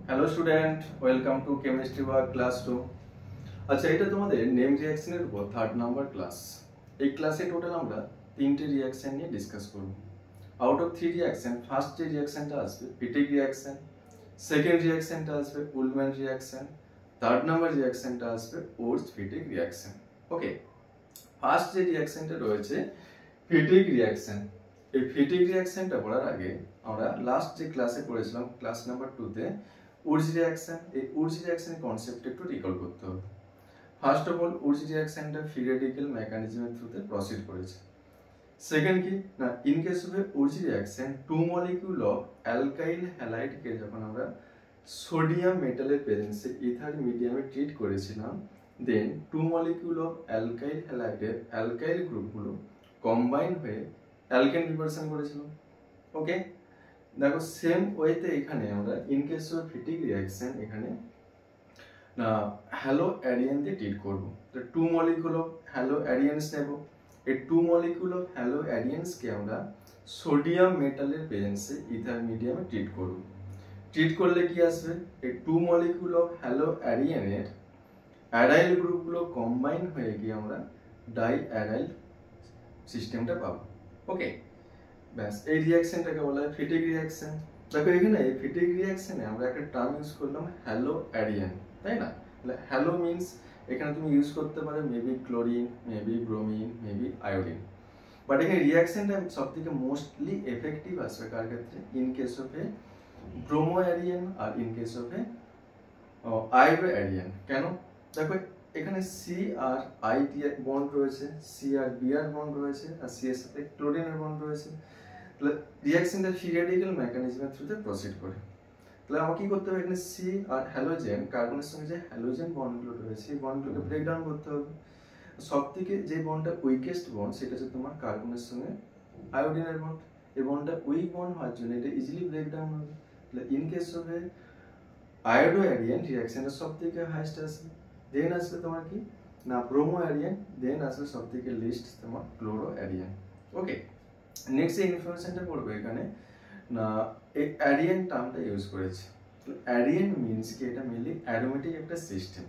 Hello student, welcome to chemistry work class 2। আচ্ছা, এটা তোমাদের নেম রিঅ্যাকশনের উপর 3rd নাম্বার ক্লাস। এই ক্লাসে টোটাল আমরা 3টে রিঅ্যাকশন নিয়ে ডিসকাস করব। আউট অফ 3 রিঅ্যাকশন, ফার্স্ট যে রিঅ্যাকশনটা আসবে পিটিক রিঅ্যাকশন, সেকেন্ড রিঅ্যাকশনটা আসবে উলম্যান রিঅ্যাকশন, 3rd নাম্বার রিঅ্যাকশনটা আসবে ওর্স-ফিটিক রিঅ্যাকশন। ওকে, ফার্স্ট যে রিঅ্যাকশনটা রয়েছে ফিটিক রিঅ্যাকশন। এই ফিটিক রিঅ্যাকশনটা পড়ার আগে আমরা লাস্ট যে ক্লাসে পড়েছিলাম ক্লাস নাম্বার 2 তে উডস রিঅ্যাকশন, এই উডস রিঅ্যাকশনের কনসেপ্ট একটু রিকল করতে হবে। ফার্স্ট অফ অল, উডস রিঅ্যাকশনটা ফ্রি রেডিক্যাল মেকানিজমের থ্রুতে প্রসিড করেছে। সেকেন্ড কি না, in case of Wurtz reaction two molecule of alkyl halide কে যখন আমরা সোডিয়াম মেটালের প্রেজেন্সে ইথার মিডিয়ামে ট্রিট করেছিলাম, then two molecule of alkyl হ্যালাইডের অ্যালকাইল গ্রুপগুলো কম্বাইন হয়ে অ্যালকেন রিভার্সন করেছিল। ওকে, দেখো সেম ওয়েতে এখানে আমরা in case of Fittig reaction এখানে হ্যালো অ্যারিয়ান দিয়ে ট্রিট করব। তো two molecule of haloarenes নেব। এই টু মলিকিউল অফ হ্যালো অ্যারিয়ানসকে আমরা সোডিয়াম মেটালের প্রেজেন্সে ইথার মিডিয়ামে ট্রিট করব। ট্রিট করলে কি আসবে, এই টু মলিকিউল অফ হ্যালো অ্যারিয়ানের অ্যারাইল গ্রুপগুলো কম্বাইন হয়ে গিয়ে আমরা ডাই অ্যারাইল সিস্টেমটা পাবো। ওকে, ব্যাস এই রিঅ্যাকশনটাকে বলা হয় ফিটিক রিঅ্যাকশন। দেখো এখানে ফিটিক রিঅ্যাকশনে আমরা একটা টার্ম ইউজ করলাম হ্যালো অ্যারিয়ান, তাই না? হ্যালো মিন্স এখানে তুমি ইউজ করতে পারো maybe chlorine, maybe bromine, maybe iodine. But এখানে রিঅ্যাকশনটা সবথেকে মোস্টলি এফেক্টিভ আসবে কার ক্ষেত্রে? In case of a bromoarene আর in case of a iodoarene. কেন? দেখো এখানে সি আর আই দিয়ে বন্ড রয়েছে, সি আর বি আর বন্ড রয়েছে, আর সি এর সাথে ক্লোরিনের বন্ড রয়েছে। তাহলে রিঅ্যাকশনটা ফ্রি রেডিক্যাল মেকানিজমের থ্রুতে প্রসিড করে। তাহলে আমাকে কি করতে হবে, এখানে সি আর হ্যালোজেন কার্বনের সঙ্গে যে হ্যালোজেন বন্ডগুলো রয়েছে এই বন্ডগুলোকে ব্রেক ডাউন করতে হবে। সবথেকে যে বন্ডটা উইকেস্ট বন্ড সেটা হচ্ছে তোমার কার্বনের সঙ্গে আয়োডিনের বন্ড। এই বন্ডটা উইক বন্ড হওয়ার জন্য এটা ইজিলি ব্রেক ডাউন হবে। তাহলে in case of a iodoarene রিঅ্যাকশনটা সবথেকে হাইয়েস্ট আসবে। দেন আসবে তোমার কি না ব্রোমো অ্যারিয়ান, দেন আসবে সবথেকে লিস্ট তোমার ক্লোরো অ্যারিয়ান। ওকে, নেক্সট যে ইনফরমেশনটা পড়বে এখানে না এই অ্যারিয়ান টার্মটা ইউজ করেছে। অ্যারিয়ান মিনস কি, এটা মেনলি অ্যারোমেটিক একটা সিস্টেম।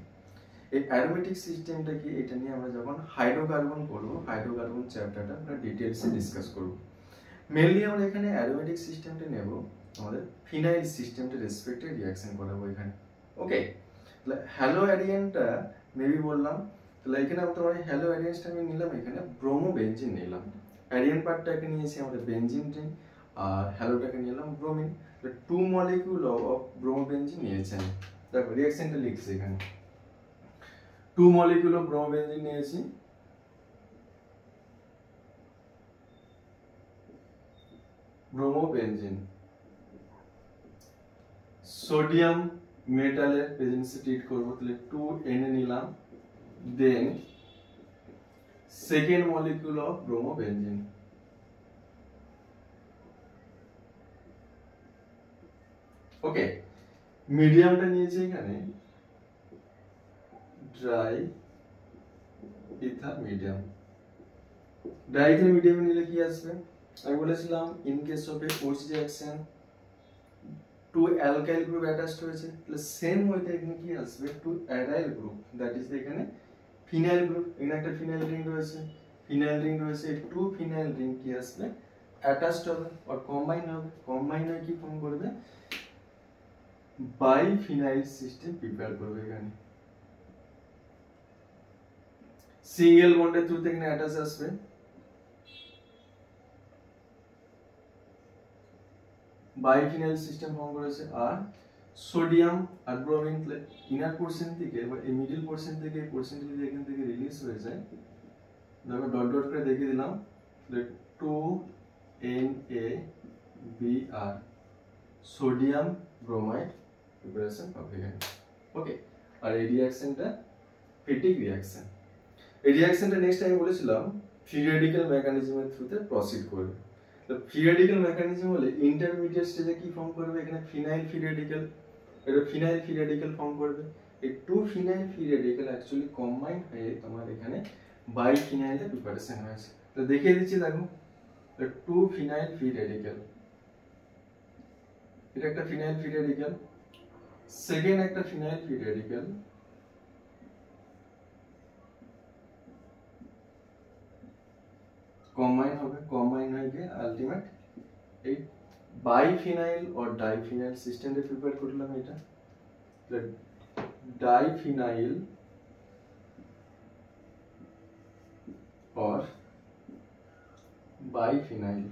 এই অ্যারোমেটিক সিস্টেমটা কি, এটা নিয়ে আমরা যখন হাইড্রোকার্বন পড়বো, হাইড্রোকার্বন চ্যাপ্টারটা আমরা ডিটেলসে ডিসকাস করব। মেনলি আমরা এখানে অ্যারোমেটিক সিস্টেমটা নেব, আমাদের ফিনাইল সিস্টেমটা রেসপেক্টে রিঅ্যাকশন করাবো এখানে। ওকে, তাহলে হ্যালো অ্যারিয়ানটা মেবি বললাম, তাহলে এখানে তোমার হ্যালো অ্যারিয়ানসটা আমি নিলাম, এখানে ব্রোমো বেঞ্জিন নিলাম। অ্যারিয়ান পার্টটাকে নিয়েছি আমাদের বেঞ্জিন রিং, আর হ্যালোটাকে নিলাম ব্রোমিন। তো two molecule of bromobenzene নিয়েছি আমি। দেখো রিঅ্যাকশনটা লিখছি এখানে, two molecule of bromobenzene নিয়েছি, ব্রোমো বেঞ্জিন সোডিয়াম মেটালের প্রেজেন্সে ট্রিট করব। তাহলে 2Na নিলাম, then second molecule of bromobenzene, okay. মিডিয়ামটা নিয়েছি এখানে dry ether medium. Dry ether medium নিলে কি আসবে, আমি বলেছিলাম ইন কেস অফ এ ওচ reaction two alkyl group attached হয়েছে, তাহলে সেম ওয়েতে এখানে কি আসবে, two aryl group, that is এখানে ফিনাইল গ্রুপ। এখানে একটা ফিনাইল রিং রয়েছে, ফিনাইল রিং রয়েছে, টু ফিনাইল রিং কি আসবে অ্যাটাচড হবে আর কম্বাইন হবে। কম্বাইন হয়ে কি ফর্ম করবে, বাই ফিনাইল সিস্টেম প্রিপেয়ার করবে। এখানে সিঙ্গেল বন্ডের থ্রুতে এখানে অ্যাটাচ আসবে, বাইফিনাইল সিস্টেম ফর্ম করেছে। আর সোডিয়াম আর ব্রোমিন ইনার পোরশন থেকে বা এই মিডল পোরশন থেকে এই পোরশনটা যদি এখান থেকে রিলিজ হয়ে যায়, দেখো ডট ডট করে দেখিয়ে দিলাম, 2NaBr সোডিয়াম ব্রোমাইড প্রিপারেশন হবে এখানে। ওকে, আর এই রিঅ্যাকশনটা ফিটিক রিঅ্যাকশন। এই রিঅ্যাকশনটা নেক্সট আমি বলেছিলাম ফ্রি রেডিক্যাল মেকানিজমের থ্রুতে প্রসিড করবে। তো ফ্রি রেডিক্যাল মেকানিজম হলে ইন্টারমিডিয়েট স্টেজে কি ফর্ম করবে, এখানে ফিনাইল ফ্রি রেডিক্যাল, এটা ফিনাইল ফ্রি রেডিক্যাল ফর্ম করবে। এই two phenyl free radical actually combine হয়ে তোমার এখানে বাই ফিনাইলের প্রিপারেশন হয়েছে। তো দেখিয়ে দিচ্ছি, দেখো টু ফিনাইল ফ্রি রেডিক্যাল, এটা একটা ফিনাইল ফ্রি রেডিক্যাল, সেকেন্ড একটা ফিনাইল ফ্রি রেডিক্যাল কম্বাইন হবে, কম্বাইন হয়ে গিয়ে আলটিমেট এই বাইফিনাইল और ডাইফিনাইল সিস্টেমটা প্রিপেয়ার করলাম। এটা ডাইফিনাইল और biphenyl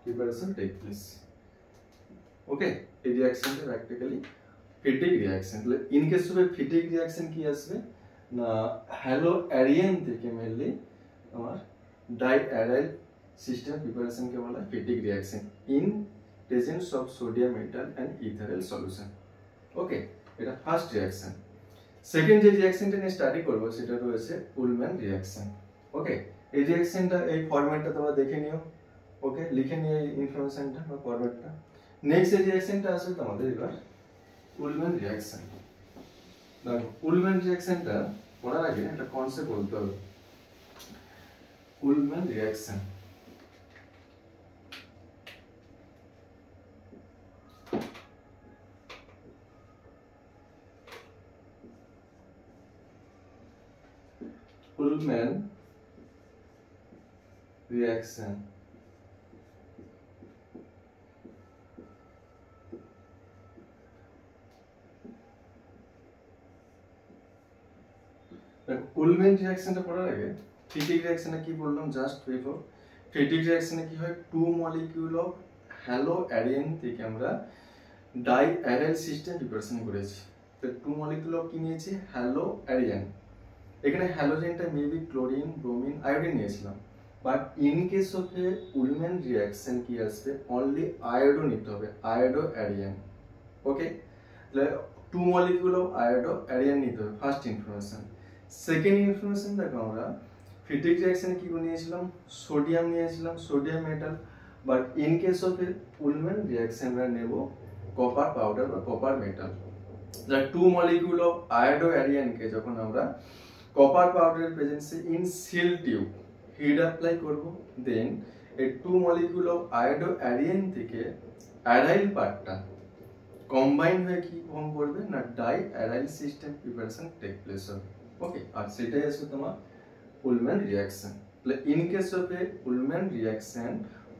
preparation take place. Okay, এই রিঅ্যাকশনটা প্র্যাকটিক্যালি ফিটিক রিঅ্যাকশন। তাহলে in case of Fittig reaction কি আসবে না, হ্যালো অ্যারিয়ান থেকে মেনলি আমার ডাই অ্যারাইল সিস্টেম প্রিপারেশনকে বলা হয় Fittig reaction in presence of sodium metal and ethereal solution. Okay, এটা ফার্স্ট রিঅ্যাকশন। সেকেন্ড যে রিঅ্যাকশনটা নিয়ে স্টাডি করব সেটা রয়েছে উলম্যান রিঅ্যাকশন। ওকে, এই রিঅ্যাকশনটা এই ফরম্যাটটা তোমরা দেখে নিও। ওকে, লিখে নিয়ে এই ইনফরমেশনটা বা ফরম্যাটটা। নেক্সট যে রিঅ্যাকশনটা আসবে তোমাদের এবার উলম্যান রিঅ্যাকশন। দেখো, উলম্যান রিঅ্যাকশনটা পড়ার আগে একটা কনসেপ্ট বলতে হবে। উলম্যান রিঅ্যাকশন Ullmann reaction উলম্যান রিঅ্যাকশনটা পড়ার আগে ফিটিক রিঅ্যাকশনে কি বললাম জাস্ট বিফোর, ফিটিক রিঅ্যাকশনে কি হয়, two molecule of haloarene থেকে আমরা ডাই অ্যারাইল সিস্টেম প্রিপারেশন করেছি। তো টু মলিকিউল অফ কি নিয়েছি, হ্যালো অ্যারিয়ান। এখানে হ্যালোজেনটা মেবি ক্লোরিন, ব্রোমিন, আয়োডিন নিয়েছিলাম। But in case of a Ullmann reaction কি আসবে, অনলি আয়োডো নিতে হবে, আয়োডো অ্যারিয়ান। ওকে, তাহলে two molecule of iodoarene নিতে হবে, ফার্স্ট ইনফরমেশন। সেকেন্ড ইনফরমেশন দেখো, আমরা ফিটিক রিঅ্যাকশনে কি নিয়েছিলাম, সোডিয়াম নিয়েছিলাম, sodium metal. But in case of a Ullmann reaction আমরা নেব কপার পাউডার বা copper metal. Two molecule of আয়োডো অ্যারিয়ানকে যখন আমরা কপার পাউডারের প্রেজেন্সে in seal tube heat apply করব, দেন এই two molecule of iodoarene থেকে অ্যারাইল পার্টটা কম্বাইন হয়ে কি ফর্ম করবে না, diaryl system preparation take place হবে। ওকে, আর সেটাই আসবে তোমার উলম্যান রিঅ্যাকশন। তাহলে in case of a Ullmann reaction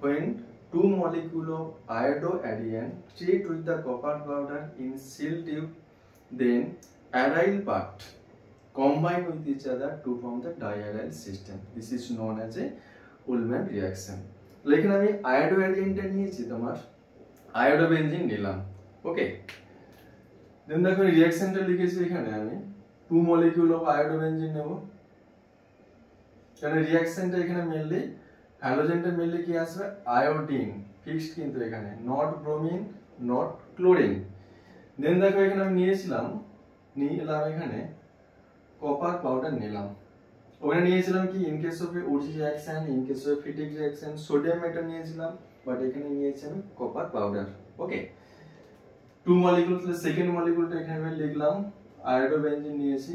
when two molecule of iodoarian treat with the copper powder in seal tube, then aryl part combine with each other to form the diaryl system. This is known as a Ullmann reaction. लेकिन আমি আয়োডোঅ্যারিয়ানটা নিয়েছি, তোমার আয়োডোবেনজিন নিলাম। ওকে, দেন দেখো রিঅ্যাকশনটা লিখেছি এখানে আমি two molecule of আয়োডোবেনজিন নেব। কারণ রিঅ্যাকশনটা এখানে মেনলি হ্যালোজেনটা মেনলি কি আসবে, আয়োডিন ফিক্সড, কিন্তু এখানে নট ব্রোমিন, নট ক্লোরিন। দেন দেখো এখানে আমি নিলাম এখানে কপার পাউডার নিলাম। ওখানে নিয়েছিলাম কি in case of Wurtz reaction, in case of Fittig reaction sodium metal নিয়েছিলাম, বাট এখানে নিয়েছি আমি copper powder. Okay, two molecule, তাহলে সেকেন্ড মলিকিউলটা এখানে আমি লিখলাম আয়োডোবেনজিন নিয়েছি।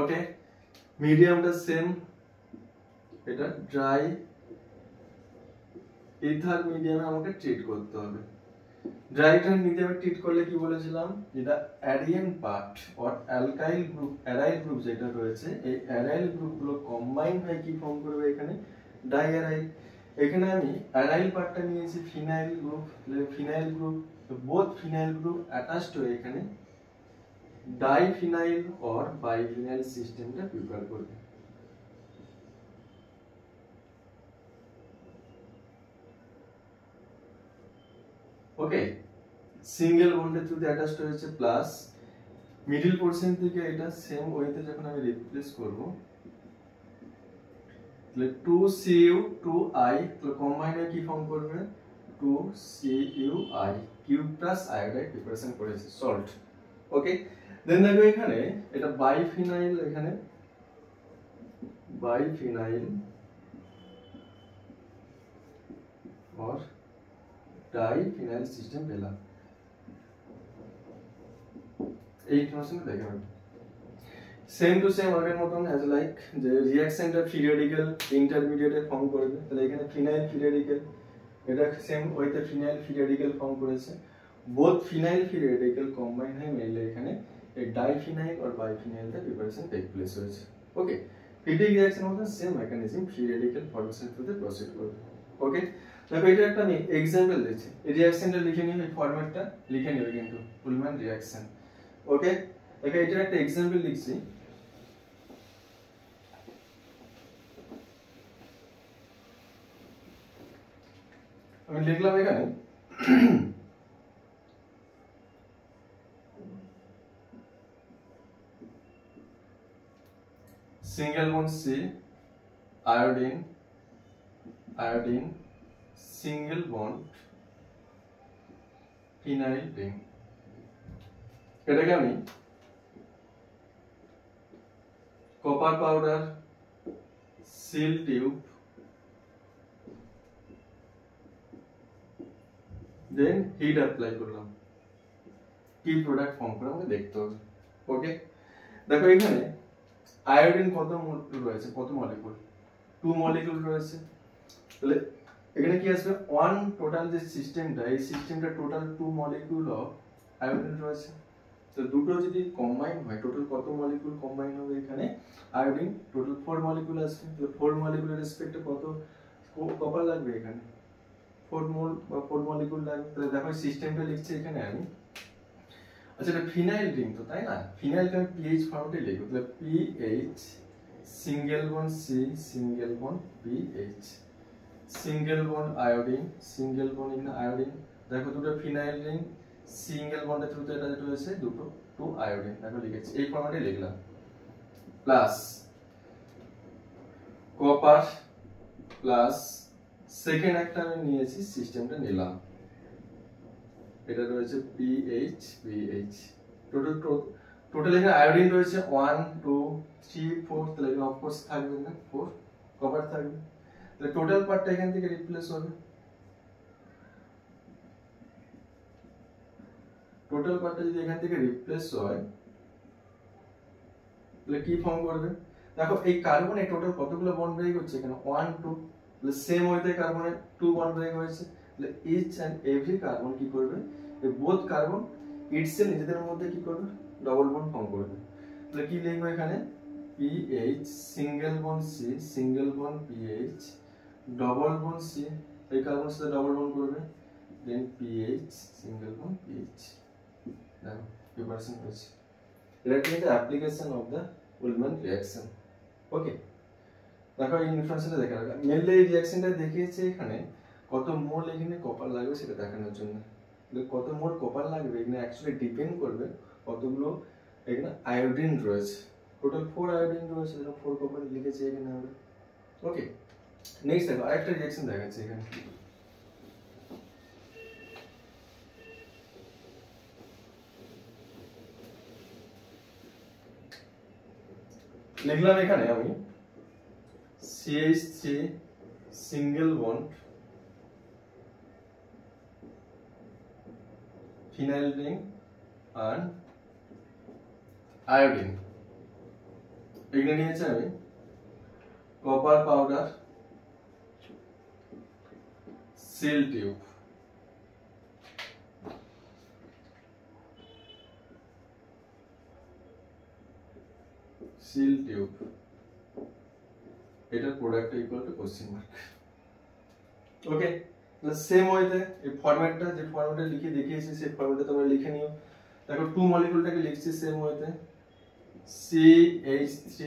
ওকে, মিডিয়ামটা সেম, এটা ড্রাই ইথার মিডিয়ামে আমাকে ট্রিট করতে হবে। ড্রাই ইথার মিডিয়ামে ট্রিট করলে কি বলেছিলাম, যেটা Aryan part or alkyl group, aryl group যেটা রয়েছে, এই অ্যারাইল গ্রুপগুলো কম্বাইন হয়ে কি ফর্ম করবে এখানে, ডাই অ্যারাইল। এখানে আমি অ্যারাইল পার্টটা নিয়েছি ফিনাইল গ্রুপ, ফিনাইল গ্রুপ, তো বোথ ফিনাইল গ্রুপ অ্যাটাচড হয়ে এখানে ডাইফিনাইল और বাইফিনাইল সিস্টেমটা প্রিপেয়ার করবে। ওকে, সিঙ্গেল বন্ডের থ্রুতে অ্যাটাচড হয়েছে, প্লাস মিডল পোরশন থেকে এটা সেম ওয়েতে যখন আমি রিপ্লেস করব, তাহলে 2Cu 2I তো কম্বাইন হয়ে কি ফর্ম করবে, 2CuI cube plus iodide preparation করেছে সল্ট। ওকে, দেন দেখো এখানে এটা বাইফিনাইল, এখানে বাইফিনাইল और ডাইফিনাইল সিস্টেম পেলাম। এই ইনফরমেশন দেখে নেব। সেম টু সেম আগের মতন অ্যাজ লাইক যে রিঅ্যাকশনটা ফ্রি রেডিক্যাল ইন্টারমিডিয়েটে ফর্ম করবে, তাহলে এখানে ফিনাইল ফ্রি রেডিক্যাল, এটা সেম ওইতে ফিনাইল ফ্রি রেডিক্যাল ফর্ম করেছে, both phenyl free radical combine হয়ে মেলে এখানে এই ডাইফিনাইল আর বাইফিনাইলটা প্রিপারেশন টেক প্লেস হয়েছে। ওকে, ফিটিক রিঅ্যাকশন মতো same mechanism free radical formation থ্রুতে প্রসিড করবে। ওকে, দেখো এটা একটা আমি এক্সাম্পল দিচ্ছি, এই রিঅ্যাকশনটা লিখে নিও, এই ফরম্যাটটা লিখে নিও কিন্তু উলম্যান রিঅ্যাকশন। ওকে, দেখো এটার একটা এক্সাম্পল লিখছি, আমি লিখলাম এখানে single bond C iodine single bond phenyl ring. এটাকে আমি copper powder seal tube then heat apply করলাম, কি প্রোডাক্ট ফর্ম করে আমাকে দেখতে হবে। ওকে, দেখো এখানে আয়োডিন কত মলিকুল রয়েছে, কত মলিকুল, 2 মলিকুল রয়েছে, তাহলে এখানে কি আসবে 1 টোটাল যে সিস্টেমটা, এই সিস্টেমটা টোটাল 2 মলিকুল অফ আয়োডিন রয়েছে, তো দুটো যদি কম্বাইন হয় টোটাল কত মলিকুল কম্বাইন হবে, এখানে আয়োডিন টোটাল 4 মলিকুল আসবে, তাহলে 4 মলিকুলের রেসপেক্টে কত কপার লাগবে, এখানে 4 মোল বা 4 মলিকুল লাগবে। তাহলে দেখো সিস্টেমটা লিখছি এখানে আমি, আচ্ছা এটা ফিনাইল রিং তো তাই না, ফিনাইলটা আমি পিএইচ ফর্মে লিখব, তাহলে PH single bond C single bond PH single bond iodine single bond in iodine, দেখো দুটো ফিনাইল রিং সিঙ্গেল বন্ডের থ্রুতে এটা যেটা হয়েছে দুটো 2 আয়োডিন, দেখো লিখেছি এই ফর্মেটে লিখলাম, প্লাস কপার প্লাস সেকেন্ড একটা আমি নিয়েছি সিস্টেমটা নিলাম, এটা রয়েছে পিএইচ টোটাল এখানে আয়োডিন রয়েছে 1 2 3 4, তাহলে এখানে অফকোর্স থাকবে না 4, কপার থাকবে, তাহলে টোটাল পার্টটা এখান থেকে রিপ্লেস হবে, টোটাল পার্টটা যদি এখান থেকে রিপ্লেস হয় তাহলে কি ফর্ম করবে, দেখো এই কার্বনে টোটাল কতগুলো বন্ড ব্রেক হচ্ছে, এখানে 1 2, তাহলে সেম ওয়েতে কার্বনে 2 বন্ড ব্রেক হয়েছে, তাহলে ইচ এন্ড এভরি কার্বন কি করবে, এই বোথ কার্বন ইটসেলফ নিজেদের মধ্যে কি করবে ডবল বন্ড ফর্ম করবে, তাহলে কি লিখবো এখানে PH single bond C single bond PH double bond C, এই কার্বনের সাথে ডবল বন্ড করবে, then PH single bond PH, দেখো প্রিপারেশন হচ্ছে, এটা কিন্তু application of the Ullmann reaction. Okay, দেখো এই ইনফরমেশনটা দেখে রাখা, মেনলি এই রিঅ্যাকশনটা দেখিয়েছে এখানে কত মোল এখানে কপার লাগবে সেটা দেখানোর জন্য, কত মোল কপার লাগবে এখানে অ্যাকচুয়ালি ডিপেন্ড করবে কতগুলো এখানে আয়োডিন রয়েছে, টোটাল 4 আয়োডিন রয়েছে, 4 কপার লিখেছি এখানে আমরা। ওকে, নেক্সট দেখো আরেকটা রিঅ্যাকশন দেখাচ্ছি এখানে, লিখলাম এখানে আমি CH3 single bond phenyl ring আর আয়োডিন, এখানে নিয়েছি আমি কপার পাউডার সিল টিউব, এটার product equal to question mark. Okay, same ওয়েতে এই ফরম্যাটটা যে ফরম্যাটে লিখে দেখিয়েছি সেই ফরম্যাটে তোমরা লিখে নিও, দেখো 2 মলিকুলটাকে লিখছি সেম ওয়েতে, CH3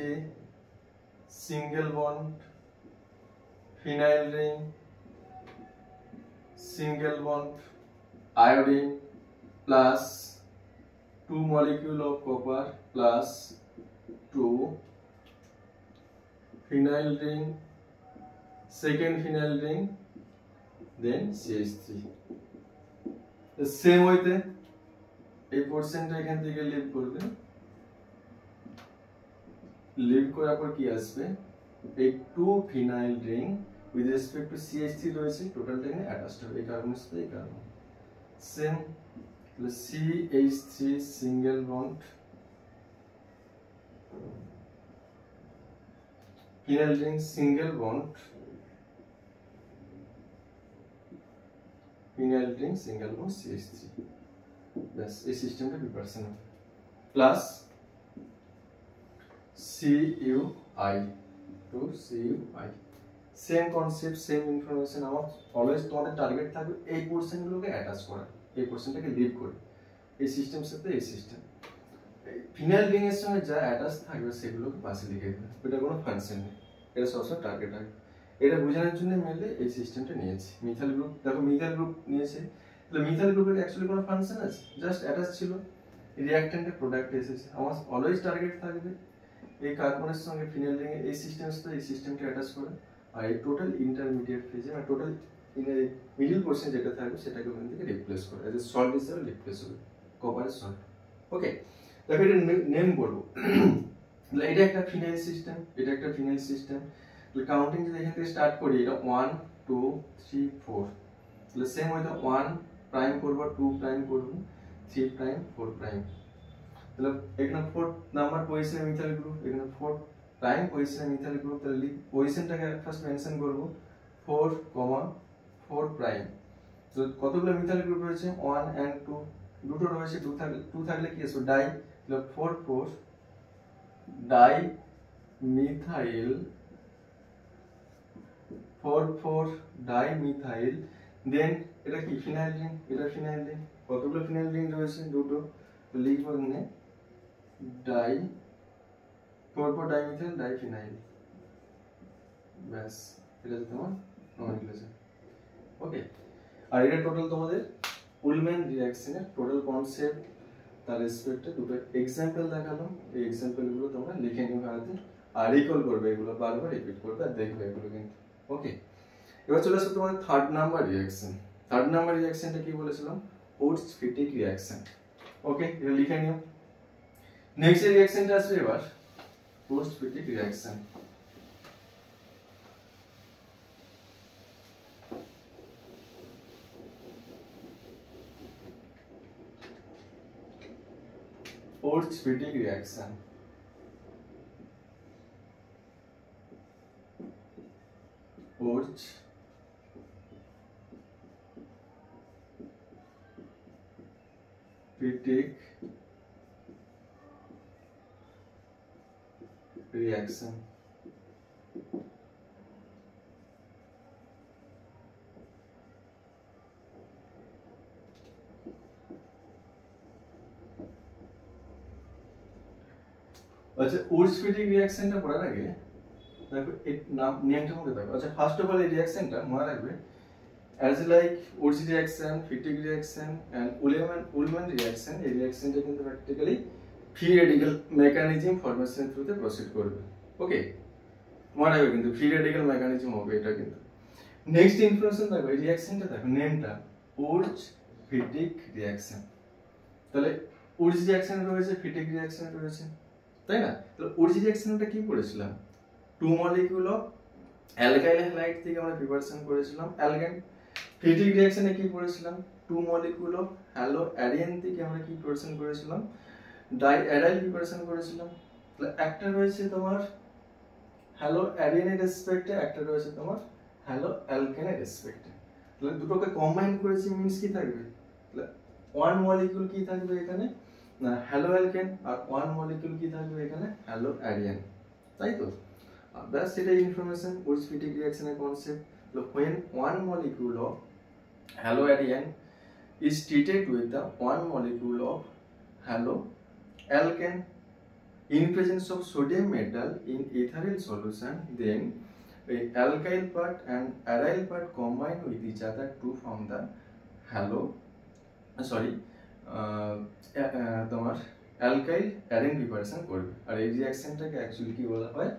single bond phenyl ring single bond iodine plus 2 molecule of copper plus 2 phenyl ring, second phenyl ring, then CH3. The same way এই পোরশনটা এখান থেকে লিভ করবে, লিভ করার পর কি আসবে, এই 2 phenyl ring with respect to CH3 রয়েছে, টোটালটা এখানে অ্যাটাচড হবে এই কার্বনের সাথে এই carbon, same CH3 single bond phenyl ring single bond, phenyl ring single bond CH3, ব্যাস এই সিস্টেমটা প্রিপারেশন হবে। Plus CuI two CuI, same concept, same information. আমার অলওয়েজ তোমাদের টার্গেট থাকবে এই পোর্শনগুলোকে অ্যাটাচ করা, এই পোর্শনটাকে লিভ করে এই সিস্টেমের সাথে এই সিস্টেম, ফিনাইল রিং এর সঙ্গে যা অ্যাটাচ থাকবে সেগুলোকে পাশে লিখে দেবে, এটা কোনো ফাংশন নেই, এটা সবসময় টার্গেট থাকবে। এটা বোঝানোর জন্য মেনলি এই সিস্টেমটা নিয়েছি। মিথাইল গ্রুপ, দেখো মিথাইল গ্রুপ নিয়েছে, তাহলে মিথাইল গ্রুপের অ্যাকচুয়ালি কোনো ফাংশন আছে, জাস্ট অ্যাটাচ ছিল, রিঅ্যাকট্যান্টের প্রোডাক্ট এসেছে। আমার অলওয়েজ টার্গেট থাকবে এই কার্বনের সঙ্গে ফিনাইল রিং এর এই সিস্টেমের সাথে এই সিস্টেমটা অ্যাটাচ করে, আর এই টোটাল ইন্টারমিডিয়েট ফেজে মানে টোটাল মিডল পোর্শন যেটা থাকবে সেটাকে ওখান থেকে রিপ্লেস করে এজ এ সল্ট হিসেবে রিপ্লেস হবে, কপারের সল্ট। ওকে, তারপরে এটা নেম করবো। এটা একটা ফিনাইল সিস্টেম, এটা একটা ফিনাইল সিস্টেম। কাউন্টিং যদি এখান থেকে স্টার্ট করি, এটা 1 2 3 4, তাহলে সেম হয়তো 1 প্রাইম করবো, 2 প্রাইম করবো, 3 প্রাইম, 4 প্রাইম। তাহলে এখানে 4 নাম্বার পজিশনে মিথাইল গ্রুপ, এখানে 4 প্রাইম পজিশনে মিথাইল গ্রুপ, তাহলে পজিশনটাকে ফার্স্ট মেনশন করব 4, 4 প্রাইম। তো কতগুলো মিথাইল গ্রুপ রয়েছে 1 and 2, দুটো রয়েছে, 2 থাকলে কি আসবে ডাই, তাহলে 4 4 ডাই মিথাইল, 4 4 ডাই মিথাইল। দেন এটা কি ফিনাইল রিং, এটা ফিনাইল রিং, কতগুলো ফিনাইল রিং রয়েছে দুটো, তো লিখবো এখানে die 4 4 die methyl die phenyl, ব্যাস এটা তোমার নমিনেশন। ওকে, আর এটা টোটাল তোমাদের উলম্যান রিঅ্যাকশনের টোটাল কনসেপ্ট, তার রেসপেক্টে দুটো এক্সাম্পল দেখালাম, এই এক্সাম্পলগুলো তোমরা লিখে নিও হাতে, আর রিকল করবে, এগুলো বারবার রিপিট করবে আর দেখবে এগুলো কিন্তু। ওকে, এবার চলে আসো তোমার থার্ড নাম্বার রিঅ্যাকশন। থার্ড নাম্বার রিঅ্যাকশনটা কি বলেছিলাম, ওর্টস-ফিটিক রিঅ্যাকশন। ওকে, এটা লিখে নিও। নেক্সট রিঅ্যাকশনটা আসবে এবার Wurtz Fittig reaction. Wurtz Fittig reaction, Wurtz Fittig reaction. আচ্ছা, ওর্টস-ফিটিক রিঅ্যাকশনটা পড়ার আগে দেখো এই নাম নেমটার মধ্যে দেখো। আচ্ছা, ফার্স্ট অফ অল এই রিঅ্যাকশনটা মনে রাখবে as like Wurtz reaction, Fittig reaction and Ullmann reaction, এই রিঅ্যাকশনটা কিন্তু practically free radical mechanism formation থ্রুতে প্রসিড করবে। ওকে, মনে রাখবে কিন্তু ফ্রি রেডিক্যাল মেকানিজম হবে এটা কিন্তু। নেক্সট ইনফরমেশন দেখো, এই রিঅ্যাকশনটা দেখো নেমটা ওর্টস-ফিটিক রিঅ্যাকশন। তাহলে ওর্টস রিঅ্যাকশন রয়েছে, ফিটিক রিঅ্যাকশন রয়েছে, তাই না? তাহলে ওর্টস রিঅ্যাকশনটা কি পড়েছিলাম, 2 মলিকিউল অফ অ্যালকাইল হ্যালাইড থেকে আমরা প্রিপারেশন করেছিলাম অ্যালকেন। ফিটিক রিঅ্যাকশনে কি পড়েছিলাম, 2 মলিকিউল অফ হ্যালো অ্যারিয়ান থেকে আমরা কি প্রিপারেশন করেছিলাম, ডাই অ্যারাইল প্রিপারেশন করেছিলাম। তাহলে একটা রয়েছে তোমার হ্যালো অ্যারিয়ানের রেসপেক্টে, একটা রয়েছে তোমার হ্যালো অ্যালকেনের রেসপেক্টে। তাহলে দুটোকে কম্বাইন করেছি মিন্স কি থাকবে, তাহলে 1 মলিকিউল কি থাকবে এখানে না হ্যালো অ্যালকেন, আর 1 মলিকিউল কি থাকবে এখানে হ্যালো অ্যারিয়ান, তাই তো? ব্যাস এটাই ইনফরমেশন ওর্টস-ফিটিক রিঅ্যাকশনের concept. when one molecule of haloarine is treated with the 1 molecule of haloalkane in presence of sodium metal in ethereal solution, then a alkyl part and aryl part combine with each other to form the তোমার alkyl arene preparation করবে। আর এই রিঅ্যাকশনটাকে actually কি বলা হয়,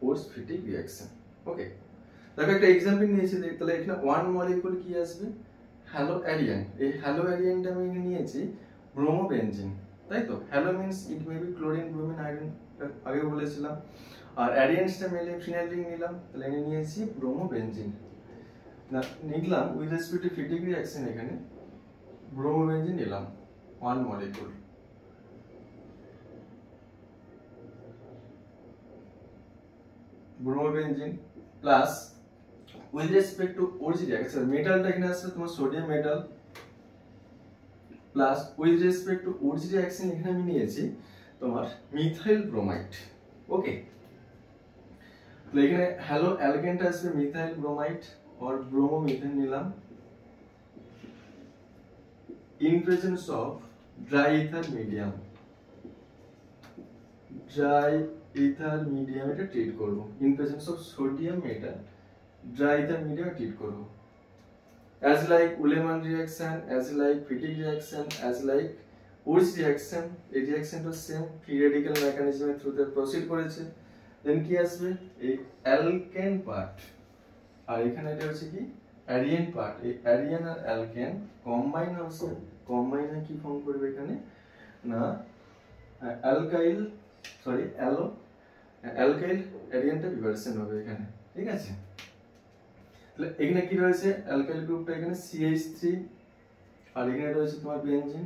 ওর্টস-ফিটিক reaction. Okay, দেখো একটা example নিয়েছি, তাহলে এখানে 1 মলিকিউল কি আসবে হ্যালো অ্যারিয়ান, এই হ্যালো অ্যারিয়ানটা আমি নিয়েছি ব্রোমোবেনজিন, তাই তো? Hello means it may be chlorine, bromine, iron, আগে বলেছিলাম। আর অ্যারিয়ানসটা মেলে ফিনাইল রিং নিলাম, তাহলে এখানে নিয়েছি ব্রোমোবেনজিন না নিলাম with respect to Fittig reaction, এখানে ব্রোমোবেনজিন নিলাম 1 molecule. Bromobenzene plus with respect to origin reaction মেটালটা এখানে আসছে তোমার sodium metal plus with respect to origin reaction এখানে আমি নিয়েছি তোমার মিথাইল ব্রোমাইড। ওকে, তো এখানে হ্যালো অ্যালকেনটা আসবে মিথাইল ব্রোমাইড और ब्रोमोमिथेन নিলাম in presence of dry ether medium এটা ট্রিট করব in presence of sodium metal dry ether medium treat করব as like Ullmann reaction, as like Fittig reaction, as like Wurtz reaction, এই রিঅ্যাকশনটা same free radical মেকানিজমের থ্রুতে proceed করেছে। দেন কি আসবে এই অ্যালকেন পার্ট আর এখানে এটা হচ্ছে কি অ্যারিয়ান পার্ট, এই অ্যারিয়ান আর অ্যালকেন কম্বাইন হচ্ছে, কম্বাইন হয়ে কি ফর্ম করবে এখানে না অ্যালকাইল অ্যারিয়ানটা প্রিপারেশন হবে এখানে, ঠিক আছে। তাহলে এখানে কি রয়েছে অ্যালকাইল গ্রুপটা এখানে CH3 আর এখানে রয়েছে তোমার বেনজিন,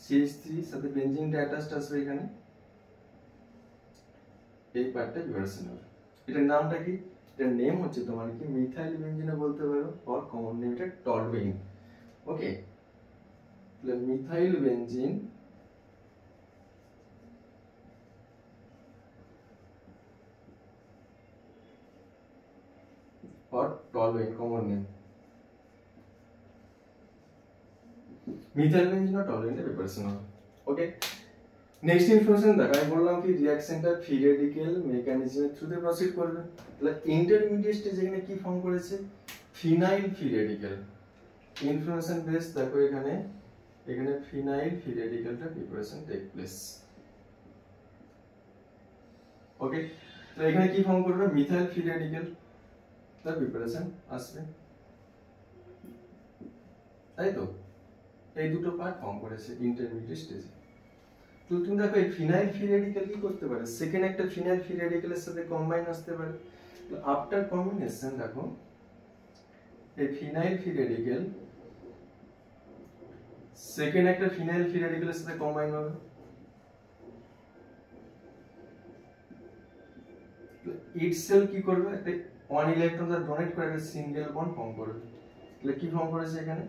CH3 সাথে বেনজিনটা অ্যাটাচড আসবে এখানে, এই পার্টটা প্রিপারেশন হবে। এটার নামটা কি, এটার নেম হচ্ছে তোমার কি মিথাইল বেনজিনও বলতে পারো অর কমন নেম এটা টলুইন। ওকে, তাহলে মিথাইল বেনজিন और toluene common name methyl benzene और टॉलुइन এর প্রিপারেশন হবে। ওকে, নেক্সট ইনফরমেশন দেখো আমি বললাম কি রিঅ্যাকশনটা ফ্রি রেডিক্যাল মেকানিজমের থ্রুতে প্রসিড করবে। তাহলে ইন্টারমিডিয়েট স্টেজ এখানে কি ফর্ম করেছে phenyl free radical. Information base দেখো এখানে ফিনাইল ফ্রি রেডিক্যালটা প্রিপারেশন টেক প্লেস। ওকে, তো এখানে কি ফর্ম করবে মিথাইল ফ্রি রেডিক্যাল তার প্রিপারেশন আসবে, তাই তো এই দুটো পার্ট ফর্ম করেছে ইন্টারমিডিয়েট স্টেজে। তো তুমি দেখো এই ফিনাইল ফ্রি রেডিক্যাল কি করতে পারে সেকেন্ড একটা ফিনাইল ফ্রি রেডিক্যালের সাথে কম্বাইন আসতে পারে। তো আফটার কম্বিনেশন দেখো এই ফিনাইল ফ্রি রেডিক্যাল সেকেন্ড একটা ফিনাইল ফ্রি রেডিক্যালের সাথে কম্বাইন হবে। ইটসেলফ কি করবে একটা 1 ইলেকট্রন ডোনেট করে একটা সিঙ্গেল বন্ড ফর্ম করবে। তাহলে কি ফর্ম করেছে এখানে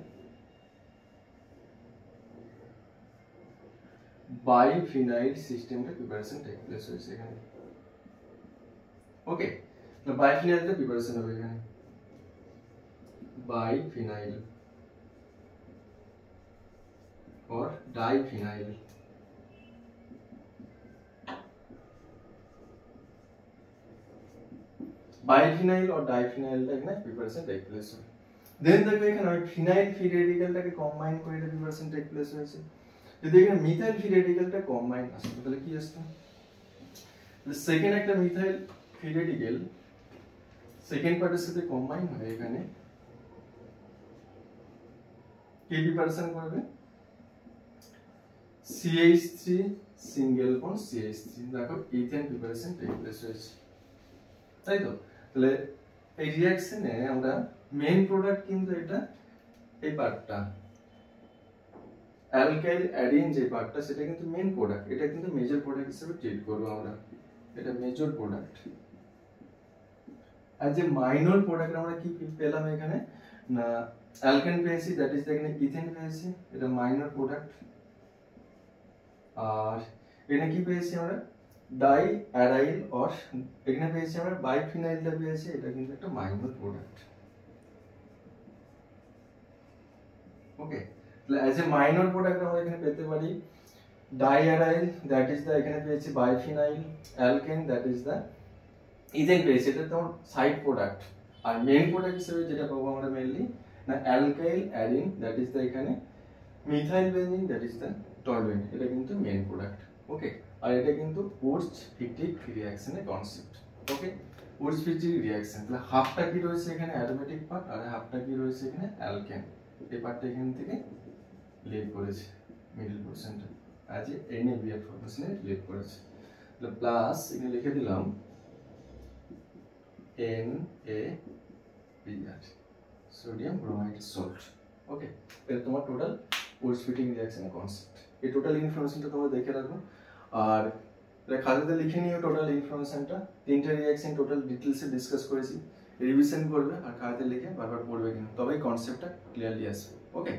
বাইফিনাইল সিস্টেমটা প্রিপারেশন টেক প্লেস হয়েছে এখানে। ওকে, তো বাইফিনাইলটা প্রিপারেশন হবে এখানে বাইফিনাইল और डाइफिनाइल। बाइफिनाइल और डाइफिनाइल টা এখানে প্রিপারেশন টেক প্লেস হবে। দেন দেখো এখানে ফিনাইল ফ্রি রেডিক্যালটাকে কম্বাইন করে এটা প্রিপারেশন টেক প্লেস হয়েছে। যদি এখানে মিথাইল ফ্রি রেডিক্যালটা কম্বাইন আসে তাহলে কি আসবে সেকেন্ড একটা মিথাইল ফ্রি রেডিক্যাল সেকেন্ড পার্টের সাথে কম্বাইন হয়ে এখানে কি প্রিপারেশন করবে CH3 সিঙ্গেল বন্ড CH3 দেখো ইথেন প্রিপারেশন টেক প্লেস হয়েছে, তাই তো। তাহলে এই রিঅ্যাকশনে আমরা মেইন প্রোডাক্ট কিন্তু এটা এই পার্টটা অ্যালকাইল অ্যাডিন যে পার্টটা সেটা কিন্তু মেইন প্রোডাক্ট, এটা কিন্তু মেজর প্রোডাক্ট হিসেবে ট্রিট করব আমরা, এটা মেজর প্রোডাক্ট। আর যে মাইনর প্রোডাক্ট আমরা কি পেলাম এখানে না অ্যালকেন পেয়েছি দ্যাট ইজ এখানে ইথেন পেয়েছি, এটা মাইনর প্রোডাক্ট। আর এখানে কি পেয়েছি আমরা ডাই অ্যারাইল और এখানে পেয়েছি আমরা বাইফিনাইলটা পেয়েছি, এটা কিন্তু একটা মাইনর প্রোডাক্ট। ওকে, তাহলে অ্যাজ এ মাইনর প্রোডাক্ট আমরা এখানে পেতে পারি diaryl that is the এখানে পেয়েছি biphenyl, alkane that is the ethane পেয়েছি, এটা তো সাইড প্রোডাক্ট। আর মেইন প্রোডাক্ট হিসেবে যেটা পাবো আমরা মেইনলি না alkyl arene that is the এখানে methyl benzene that is the toluene, এটা কিন্তু মেইন প্রোডাক্ট। ওকে, আর এটা কিন্তু উর্টজ ফিটিক রিঅ্যাকশনের কনসেপ্ট। ওকে, উর্টজ ফিটিক রিঅ্যাকশন তাহলে হাফটা কি রয়েছে এখানে অ্যারোমেটিক পার্ট আর হাফটা কি রয়েছে এখানে অ্যালকেন, এই পার্টটা এখান থেকে লিড করেছে মিডল পোরশনটা আজ NaBr ফরমেশনে লিড করেছে। তাহলে প্লাস এখানে লিখে দিলাম NaBr সোডিয়াম ব্রোমাইড সল্ট। ওকে, এটা তোমার টোটাল উর্টজ ফিটিং রিঅ্যাকশনের কনসেপ্ট। এই টোটাল ইনফরমেশনটা তোমরা দেখে রাখো। আর খাতাতে লিখে নিও টোটাল ইনফরমেশনটা, 3টে রিঅ্যাকশন টোটাল ডিটেলসে ডিসকাস করেছি, রিভিশন করবে আর খাতাতে লিখে বারবার পড়বে কিন্তু, তবেই কনসেপ্টটা ক্লিয়ারলি আসবে। ওকে।